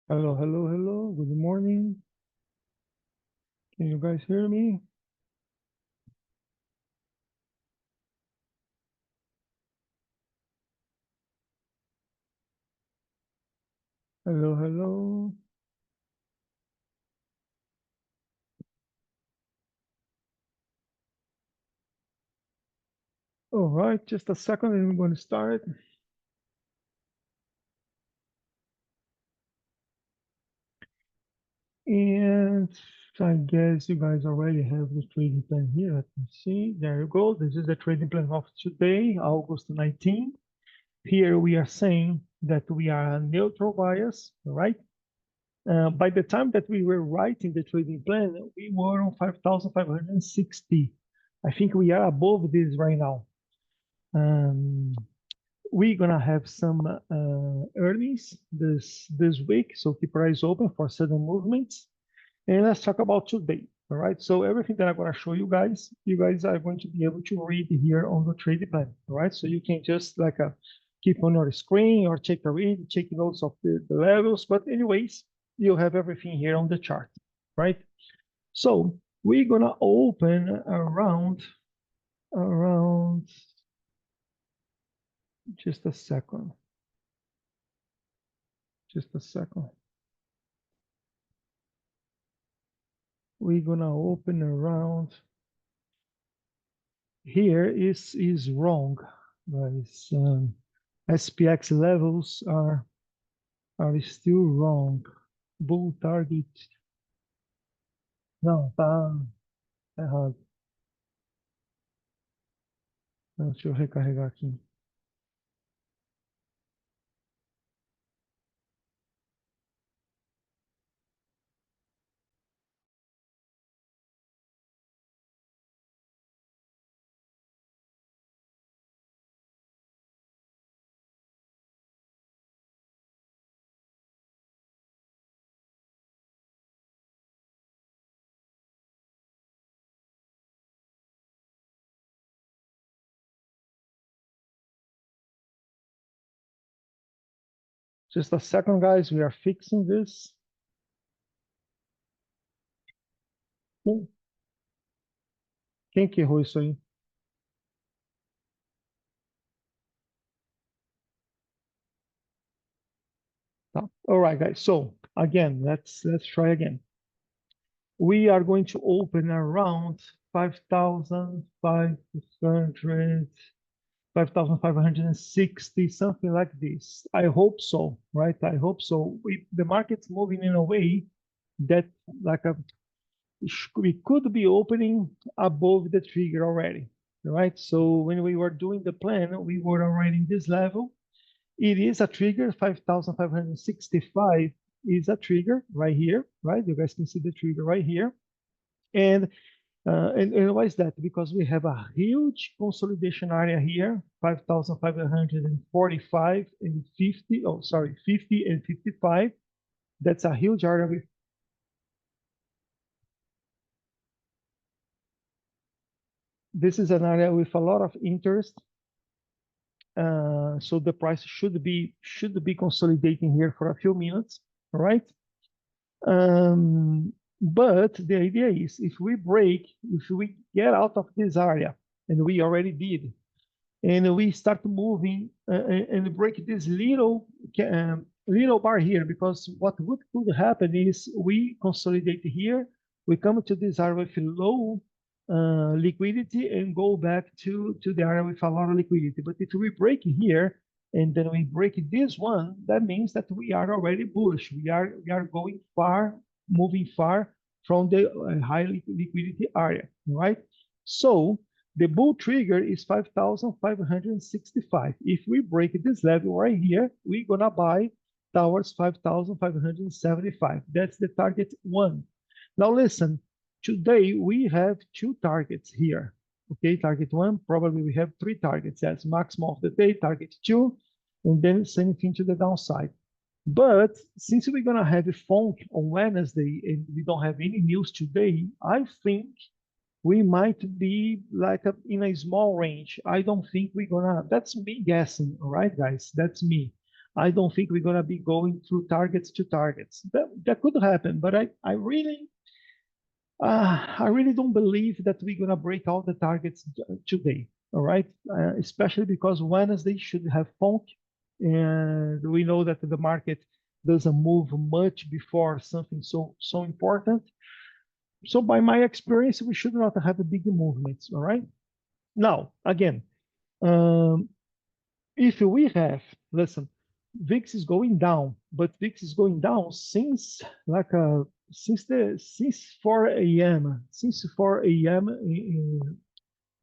Hello, hello, hello. Good morning. Can you guys hear me? Hello, hello. All right, just a second and we're going to start. And I guess you guys already have the trading plan here. Let me see. There you go. This is the trading plan of today, August 19th. Here we are saying that we are a neutral bias, all right? By the time that we were writing the trading plan, we were on 5,560. I think we are above this right now. Um, we're gonna have some earnings this week, so keep your eyes open for sudden movements. And let's talk about today. All right. So everything that I'm gonna show you guys are going to be able to read here on the trading plan. All right. So you can just like keep on your screen or take a read, take notes of the levels. But anyways, you have everything here on the chart, right? So we're gonna open around just a second. Just a second. We're gonna open around here is wrong, guys. SPX levels are still wrong. Bull target. Não, tá errado. Deixa eu recarregar aqui. Just a second, guys. We are fixing this. Quem, quem que errou isso aí? Tá. All right, guys. So again, let's try again. We are going to open around 5,500, 5,560, something like this. I hope so, right? I hope so. The market's moving in a way that like we could be opening above the trigger already, right? So when we were doing the plan, we were already in this level. It is a trigger, 5,565 is a trigger right here, right? You guys can see the trigger right here. And why is that? Because we have a huge consolidation area here, 5,545 and 50. Oh, sorry, 50 and 55. That's a huge area. This is an area with a lot of interest. So the price should be consolidating here for a few minutes, all right? But the idea is if we get out of this area, and we already did, and we start moving and break this little bar here, because what could happen is we consolidate here, we come to this area with low liquidity and go back to the area with a lot of liquidity. But if we break here and then we break this one, that means that we are already bullish. We are going far, moving far from the high liquidity area, right? So the bull trigger is 5,565. If we break this level right here, we're gonna buy towards 5,575. That's the target one. Now listen, today we have two targets here. Okay, target one, probably we have three targets. That's maximum of the day, target two, and then same thing to the downside. But since we're gonna have a funk on Wednesday and we don't have any news today, I think we might be like in a small range. I don't think we're gonna. That's me guessing, all right, guys. That's me. I don't think we're gonna be going through targets to targets. That could happen, but I really don't believe that we're gonna break out the targets today. All right, especially because Wednesday should have funk, and we know that the market doesn't move much before something so important. So by my experience, we should not have big movements. All right. Now again, um, if we have, listen, VIX is going down, but VIX is going down since since 4 a.m. Since 4 a.m.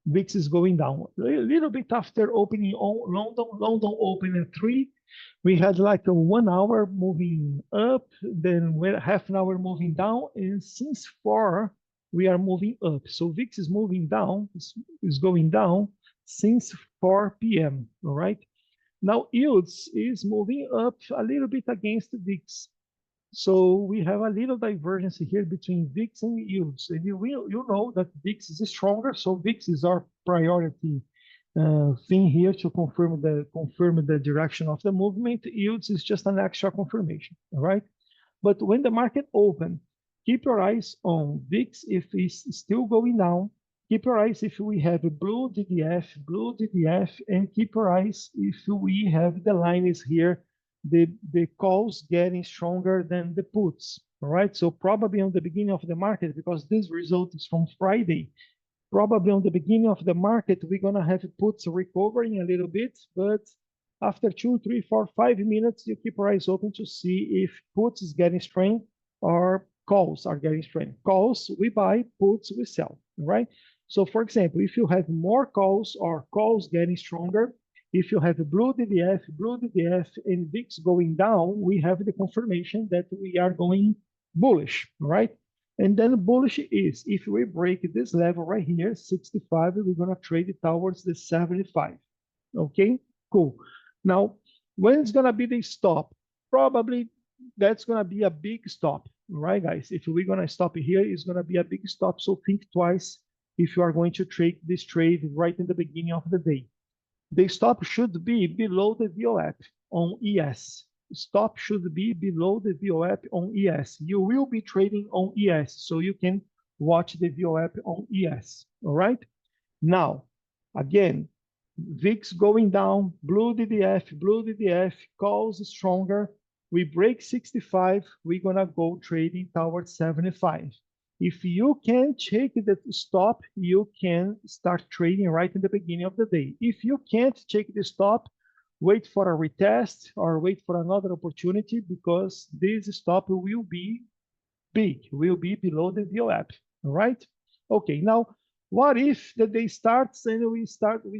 VIX is going down a little bit after opening on London. London opened at 3. We had like a 1 hour moving up, then we're half an hour moving down, and since 4 we are moving up. So VIX is moving down, is going down since 4 p.m. All right. Now yields is moving up a little bit against the VIX. So we have a little divergence here between VIX and yields. And you know that VIX is stronger, so VIX is our priority thing here to confirm the direction of the movement. Yields is just an extra confirmation, all right? But when the market open, keep your eyes on VIX if it's still going down. Keep your eyes if we have a blue DDF, and keep your eyes if we have the lines here, the calls getting stronger than the puts. All right, so probably on the beginning of the market, because this result is from Friday, probably on the beginning of the market, we're gonna have puts recovering a little bit, but after 2, 3, 4, 5 minutes, you keep your eyes open to see if puts is getting strength or calls are getting strength. Calls we buy, puts we sell, right? So for example, if you have more calls or calls getting stronger, if you have a blue DDF and VIX going down, we have the confirmation that we are going bullish, right? And then bullish is if we break this level right here, 65, we're gonna trade it towards the 75. Okay, cool. Now, when it's gonna be the stop? Probably that's gonna be a big stop, right, guys? If we're gonna stop here, it's gonna be a big stop. So think twice if you are going to trade this trade right in the beginning of the day. The stop should be below the VWAP on ES. Stop should be below the VWAP on ES. You will be trading on ES, so you can watch the VWAP on ES. All right. Now, again, VIX going down, blue DDF, calls stronger. We break 65, we're gonna go trading towards 75. If you can check the stop, you can start trading right in the beginning of the day. If you can't check the stop, wait for a retest or wait for another opportunity, because this stop will be big, will be below the VWAP, all right? Okay, now, what if the day starts and we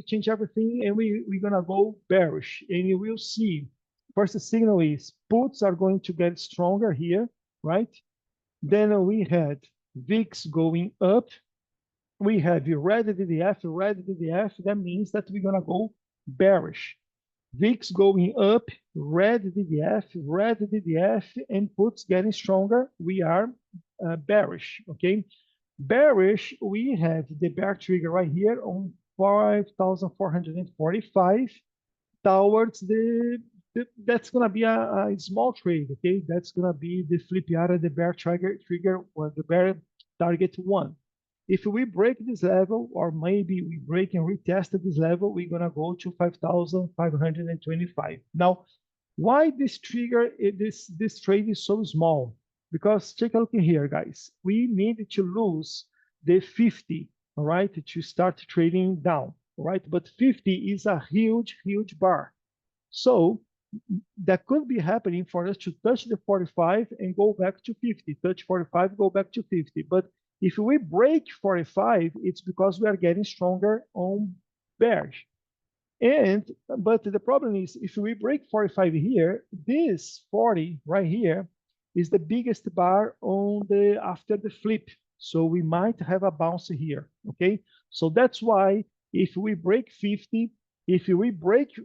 change everything and we're gonna go bearish, and you will see, first signal is puts are going to get stronger here, right? Then we had VIX going up. We have red DDF, that means that we're gonna go bearish. VIX going up, red DDF, and puts getting stronger. We are bearish, okay? Bearish, we have the bear trigger right here on 5,445 towards that's gonna be a small trade, okay? That's gonna be the flip area, the bear trigger or the bear target 1. If we break this level, or maybe we break and retest this level, we're gonna go to 5,525. Now, why this trigger, this trade is so small? Because take a look in here, guys. We need to lose the 50, all right, to start trading down, all right? But 50 is a huge bar. So that could be happening for us to touch the 45 and go back to 50, touch 45, go back to 50. But if we break 45, it's because we are getting stronger on bearish. But the problem is, if we break 45 here, this 40 right here is the biggest bar on the after the flip. So we might have a bounce here, okay? So that's why if we break 50, if we break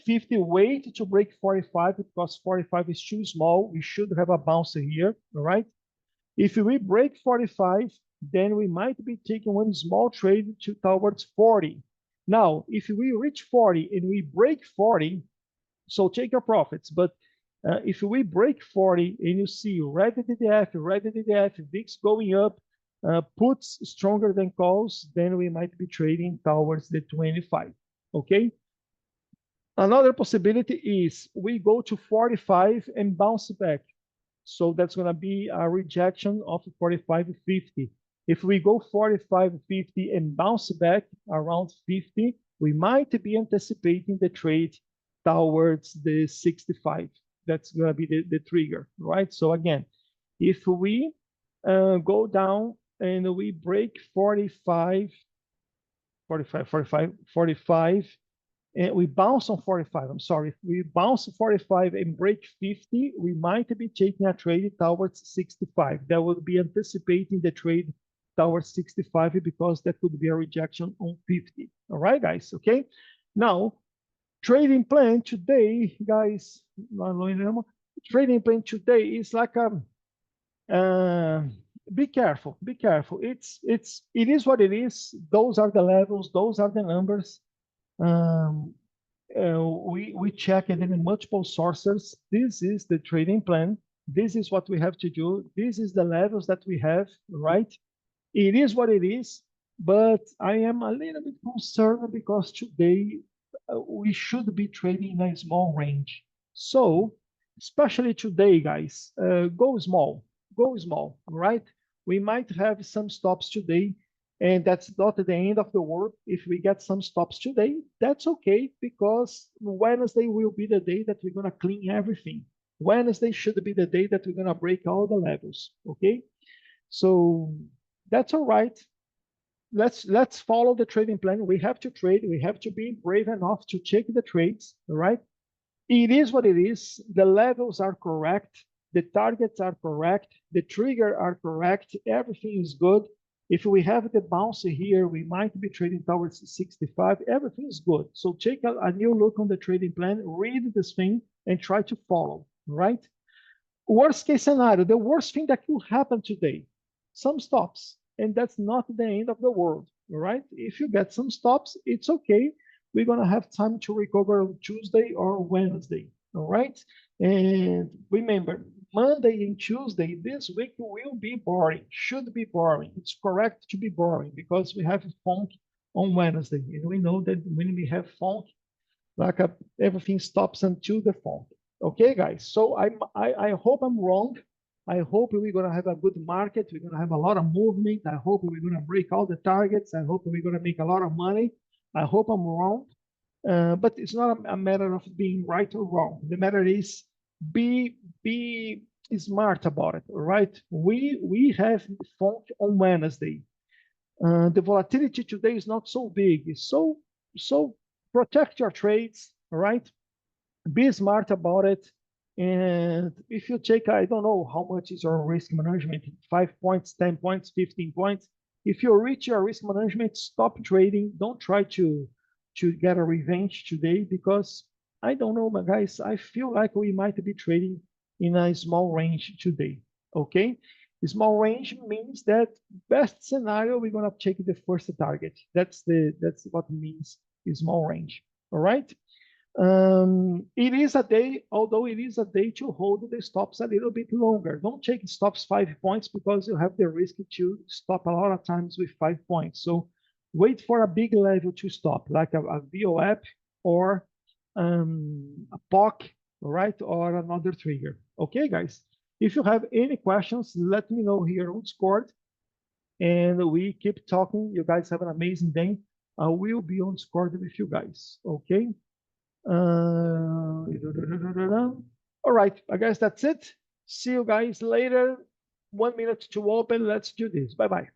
50, wait to break 45, because 45 is too small. We should have a bounce here, all right? If we break 45, then we might be taking one small trade towards 40. Now, if we reach 40 and we break 40, So take your profits. But if we break 40 and you see red DDF, VIX going up, puts stronger than calls, then we might be trading towards the 25. Okay. Another possibility is we go to 45 and bounce back. So that's going to be a rejection of 45.50. If we go 45.50 and bounce back around 50, we might be anticipating the trade towards the 65. That's going to be the trigger, right? So again, if we go down and we break 45, and we bounce on 45, I'm sorry, if we bounce 45 and break 50, we might be taking a trade towards 65. That would be anticipating the trade towards 65 because that could be a rejection on 50. All right, guys, okay? Now, trading plan today, guys, trading plan today is like be careful, be careful. It is what it is. Those are the levels, those are the numbers. We check it in multiple sources. This is the trading plan. This is what we have to do. This is the levels that we have, right? It is what it is, but I am a little bit concerned because today we should be trading in a small range. So, especially today, guys, go small, right? We might have some stops today, and that's not the end of the world. If we get some stops today, that's okay, because Wednesday will be the day that we're going to clean everything. Wednesday should be the day that we're going to break all the levels, okay? So that's all right. Let's follow the trading plan. We have to trade. We have to be brave enough to check the trades, all right? It is what it is. The levels are correct. The targets are correct. The trigger are correct. Everything is good. If we have the bounce here, we might be trading towards 65. Everything is good. So take a new look on the trading plan, read this thing, and try to follow, right? Worst case scenario, the worst thing that could happen today, some stops, and that's not the end of the world, right? If you get some stops, it's okay. We're going to have time to recover on Tuesday or Wednesday, all right? And remember, Monday and Tuesday this week will be boring, should be boring. It's correct to be boring because we have funk on Wednesday. And we know that when we have funk, like everything stops until the funk. Okay, guys. So I hope I'm wrong. I hope we're going to have a good market. We're going to have a lot of movement. I hope we're going to break all the targets. I hope we're going to make a lot of money. I hope I'm wrong. But it's not a matter of being right or wrong. The matter is be smart about it, right? We have funk on Wednesday. The volatility today is not so big. So protect your trades, all right? Be smart about it. And if you take, I don't know how much is your risk management, 5 points, 10 points, 15 points. If you reach your risk management, stop trading. Don't try to get a revenge today, because I don't know, my guys, I feel like we might be trading in a small range today, okay? Small range means that best scenario, we're gonna take the first target. That's what means small range, all right? It is a day, although it is a day to hold the stops a little bit longer. Don't take stops 5 points, because you have the risk to stop a lot of times with 5 points. So wait for a big level to stop, like a VOAP or a POC, right? Or another trigger. Okay, guys. If you have any questions, let me know here on Discord, and we keep talking. You guys have an amazing day. I will be on Discord with you guys. Okay. All right, I guess that's it. See you guys later. 1 minute to open. Let's do this. Bye-bye.